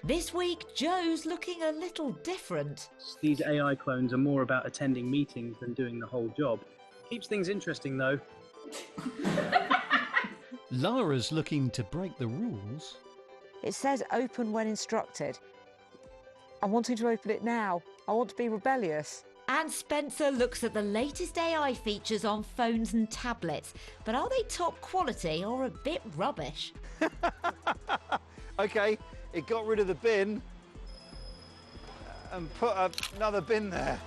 This week, Joe's looking a little different. These AI clones are more about attending meetings than doing the whole job. Keeps things interesting though. Lara's looking to break the rules. It says open when instructed. I'm wanting to open it now. I want to be rebellious. And Spencer looks at the latest AI features on phones and tablets. But are they top quality or a bit rubbish? Okay, it got rid of the bin and put another bin there.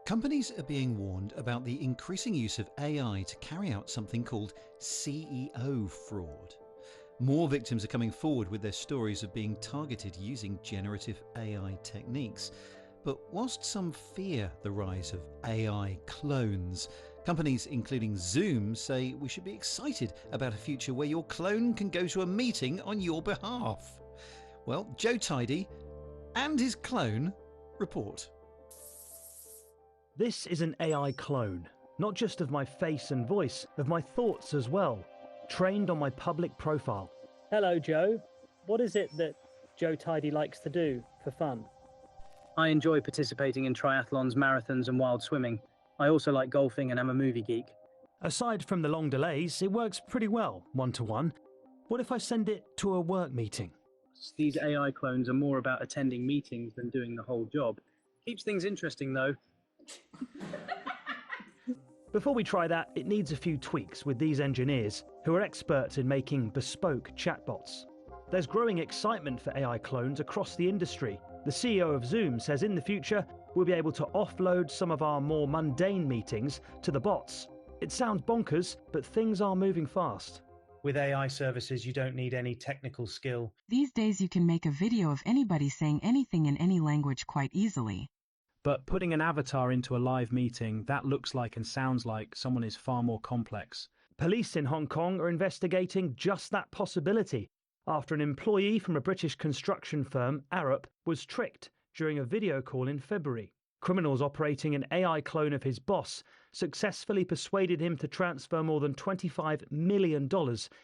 Companies are being warned about the increasing use of AI to carry out something called CEO fraud. More victims are coming forward with their stories of being targeted using generative AI techniques. But whilst some fear the rise of AI clones, companies including Zoom say we should be excited about a future where your clone can go to a meeting on your behalf. Well, Joe Tidy and his clone report. This is an AI clone, not just of my face and voice, of my thoughts as well, trained on my public profile. Hello, Joe. What is it that Joe Tidy likes to do for fun? I enjoy participating in triathlons, marathons and wild swimming. I also like golfing and am a movie geek. Aside from the long delays, it works pretty well, one-to-one. What if I send it to a work meeting? These AI clones are more about attending meetings than doing the whole job. Keeps things interesting though. Before we try that, it needs a few tweaks with these engineers, who are experts in making bespoke chatbots. There's growing excitement for AI clones across the industry. The CEO of Zoom says in the future, we'll be able to offload some of our more mundane meetings to the bots. It sounds bonkers, but things are moving fast. With AI services, you don't need any technical skill. These days you can make a video of anybody saying anything in any language quite easily. But putting an avatar into a live meeting, that looks like and sounds like someone is far more complex. Police in Hong Kong are investigating just that possibility after an employee from a British construction firm, Arup, was tricked during a video call in February. Criminals operating an AI clone of his boss successfully persuaded him to transfer more than $25 million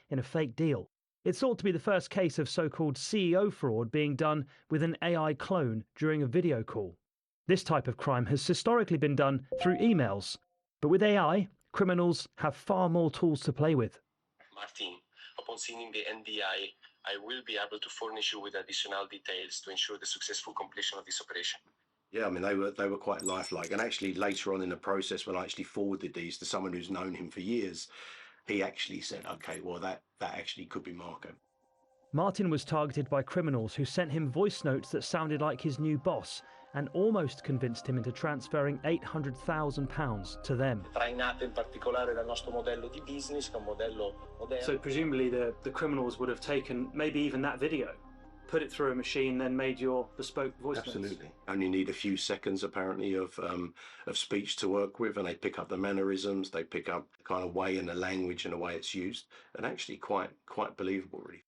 in a fake deal. It's thought to be the first case of so-called CEO fraud being done with an AI clone during a video call. This type of crime has historically been done through emails, but with AI, criminals have far more tools to play with. Martin, upon signing the NDA, I will be able to furnish you with additional details to ensure the successful completion of this operation. Yeah, I mean, they were quite lifelike. And actually later on in the process, when I actually forwarded these to someone who's known him for years, he actually said, okay, well, that actually could be Marco. Martin was targeted by criminals who sent him voice notes that sounded like his new boss and almost convinced him into transferring £800,000 to them. So presumably the criminals would have taken maybe even that video, put it through a machine, then made your bespoke voice notes. Absolutely. Only need a few seconds apparently of speech to work with, and they pick up the mannerisms, they pick up the kind of way and the language and the way it's used, and actually quite believable really.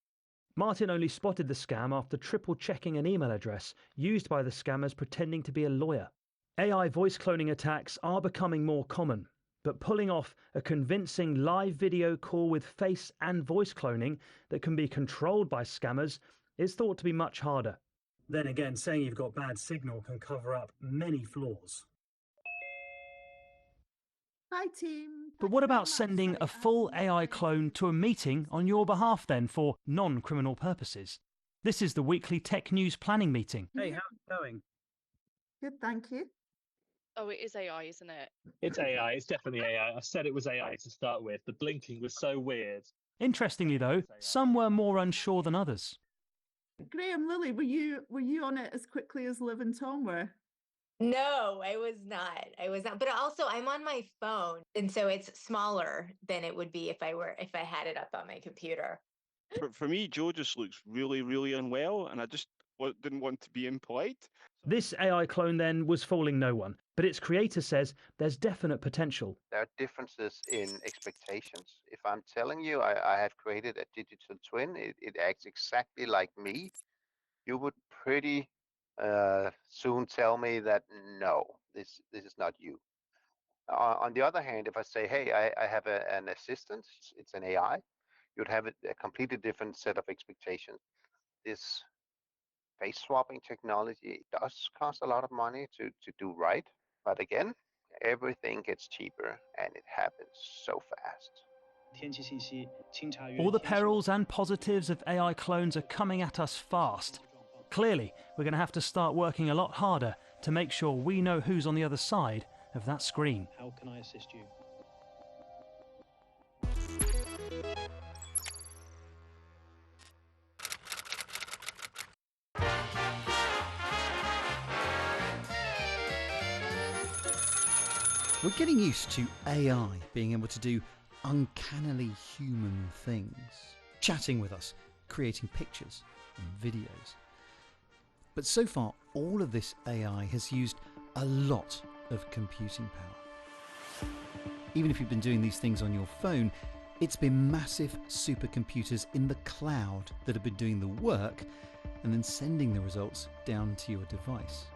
Martin only spotted the scam after triple-checking an email address used by the scammers pretending to be a lawyer. AI voice cloning attacks are becoming more common, but pulling off a convincing live video call with face and voice cloning that can be controlled by scammers is thought to be much harder. Then again, saying you've got bad signal can cover up many flaws. Hi team. But what about sending a full AI clone to a meeting on your behalf then for non-criminal purposes? This is the weekly tech news planning meeting. Hey, how's it going? Good, thank you. Oh, it is AI, isn't it? It's AI. It's definitely AI. I said it was AI to start with. The blinking was so weird. Interestingly though, some were more unsure than others. Graham, Lily, were you on it as quickly as Liv and Tom were? No, I was not. But also I'm on my phone, and so it's smaller than it would be if I had it up on my computer. For me, Joe just looks really, really unwell, and I just didn't want to be impolite. This AI clone then was fooling no one, but its creator says there's definite potential. There are differences in expectations. If I'm telling you I have created a digital twin, it acts exactly like me, you would pretty soon tell me that no, this is not you. On the other hand, if I say, hey, I have an assistant, it's an AI, you'd have a completely different set of expectations. This face swapping technology does cost a lot of money to do right, but again, everything gets cheaper and it happens so fast. All the perils and positives of AI clones are coming at us fast. Clearly, we're going to have to start working a lot harder to make sure we know who's on the other side of that screen. How can I assist you? We're getting used to AI being able to do uncannily human things, chatting with us, creating pictures and videos. But so far, all of this AI has used a lot of computing power. Even if you've been doing these things on your phone, it's been massive supercomputers in the cloud that have been doing the work and then sending the results down to your device.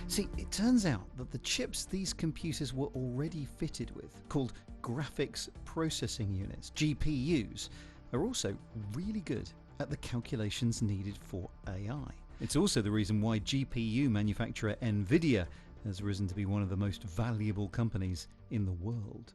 See, it turns out that the chips these computers were already fitted with, called graphics processing units, GPUs, are also really good at the calculations needed for AI. It's also the reason why GPU manufacturer NVIDIA has risen to be one of the most valuable companies in the world.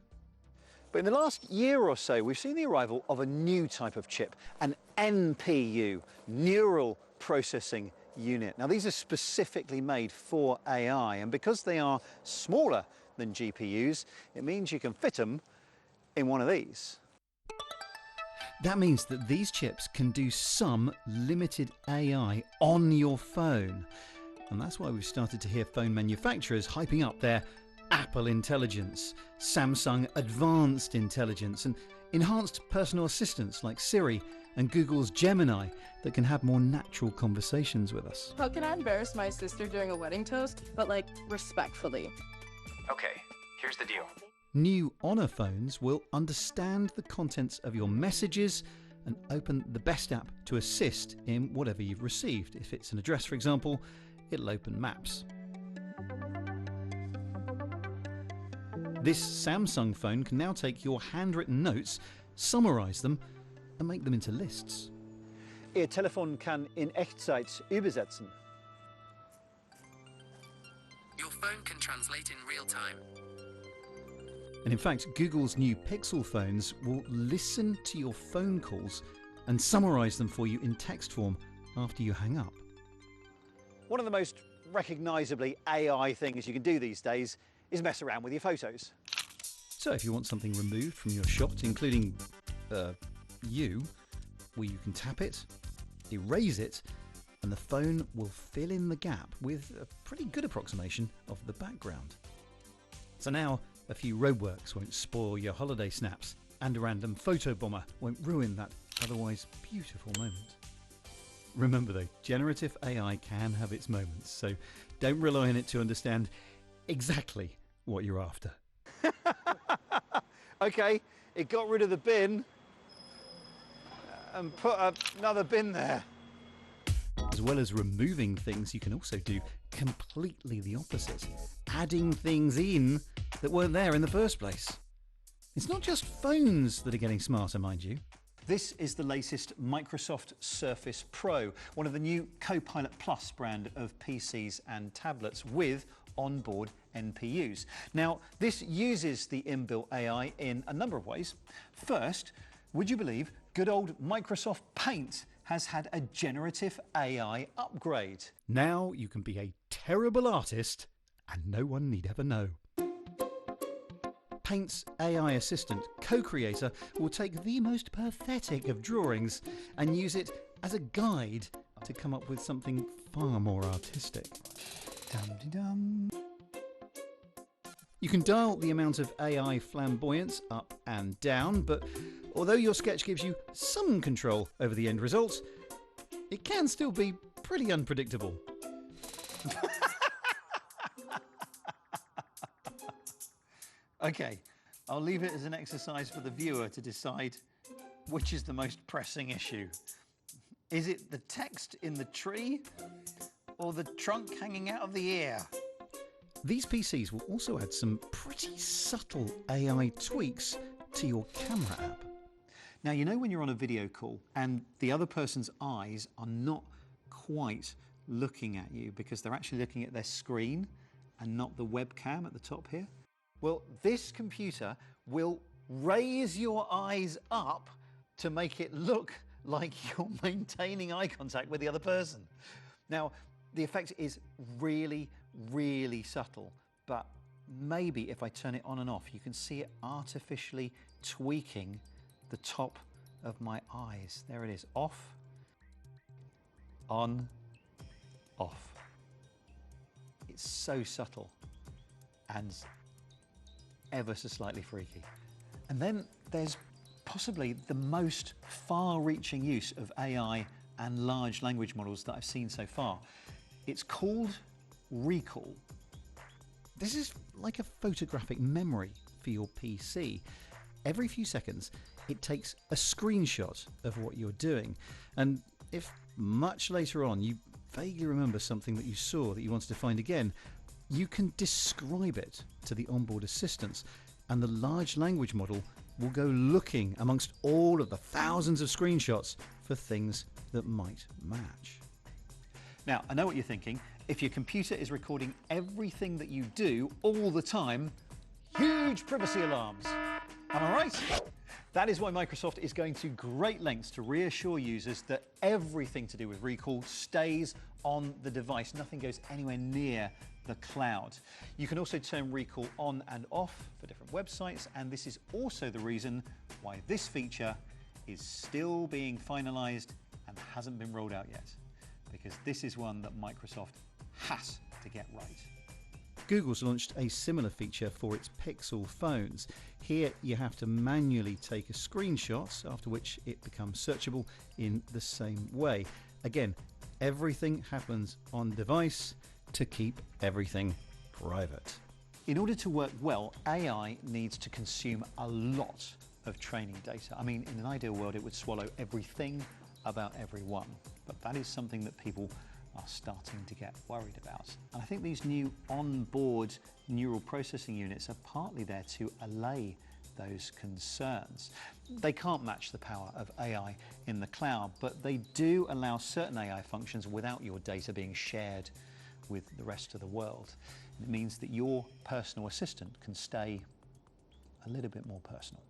But in the last year or so, we've seen the arrival of a new type of chip, an NPU, Neural Processing Unit. Now, these are specifically made for AI, and because they are smaller than GPUs, it means you can fit them in one of these. That means that these chips can do some limited AI on your phone. And that's why we've started to hear phone manufacturers hyping up their Apple Intelligence, Samsung Advanced Intelligence, and enhanced personal assistants like Siri and Google's Gemini that can have more natural conversations with us. How can I embarrass my sister during a wedding toast, but like respectfully? Okay, here's the deal. New Honor phones will understand the contents of your messages and open the best app to assist in whatever you've received. If it's an address, for example, it'll open Maps. This Samsung phone can now take your handwritten notes, summarize them, and make them into lists. Ihr Telefon kann in Echtzeit übersetzen. Your phone can translate in real time. And in fact, Google's new Pixel phones will listen to your phone calls and summarize them for you in text form after you hang up. One of the most recognisably AI things you can do these days is mess around with your photos. So if you want something removed from your shot, including you, well, you can tap it, erase it, and the phone will fill in the gap with a pretty good approximation of the background. So now a few roadworks won't spoil your holiday snaps, and a random photo bomber won't ruin that otherwise beautiful moment. Remember though, generative AI can have its moments, so don't rely on it to understand exactly what you're after. Okay, it got rid of the bin and put another bin there. As well as removing things, you can also do completely the opposite, adding things in that weren't there in the first place. It's not just phones that are getting smarter, mind you. This is the latest Microsoft Surface Pro, one of the new Copilot Plus brand of PCs and tablets with onboard NPUs. Now, this uses the inbuilt AI in a number of ways. First, would you believe good old Microsoft Paint has had a generative AI upgrade? Now you can be a terrible artist and no one need ever know. Paint's AI assistant, Co-Creator, will take the most pathetic of drawings and use it as a guide to come up with something far more artistic. Dum-de-dum. You can dial the amount of AI flamboyance up and down, but although your sketch gives you some control over the end result, it can still be pretty unpredictable. Okay, I'll leave it as an exercise for the viewer to decide which is the most pressing issue. Is it the text in the tree or the trunk hanging out of the ear? These PCs will also add some pretty subtle AI tweaks to your camera app. Now, you know when you're on a video call and the other person's eyes are not quite looking at you because they're actually looking at their screen and not the webcam at the top here? Well, this computer will raise your eyes up to make it look like you're maintaining eye contact with the other person. Now, the effect is really, really subtle, but maybe if I turn it on and off, you can see it artificially tweaking the top of my eyes. There it is, off, on, off. It's so subtle and ever so slightly freaky. And then there's possibly the most far-reaching use of AI and large language models that I've seen so far. It's called recall. This is like a photographic memory for your PC. Every few seconds, it takes a screenshot of what you're doing. And if much later on you vaguely remember something that you saw that you wanted to find again, you can describe it to the onboard assistants, and the large language model will go looking amongst all of the thousands of screenshots for things that might match. Now, I know what you're thinking. If your computer is recording everything that you do all the time, huge privacy alarms. Am I right? That is why Microsoft is going to great lengths to reassure users that everything to do with recall stays on the device. Nothing goes anywhere near the cloud. You can also turn recall on and off for different websites, and this is also the reason why this feature is still being finalized and hasn't been rolled out yet, because this is one that Microsoft has to get right. Google's launched a similar feature for its Pixel phones. Here you have to manually take a screenshot, after which it becomes searchable in the same way. Again, everything happens on device to keep everything private. In order to work well, AI needs to consume a lot of training data. I mean, in an ideal world, it would swallow everything about everyone, but that is something that people are starting to get worried about. And I think these new onboard neural processing units are partly there to allay those concerns. They can't match the power of AI in the cloud, but they do allow certain AI functions without your data being shared with the rest of the world. It means that your personal assistant can stay a little bit more personal.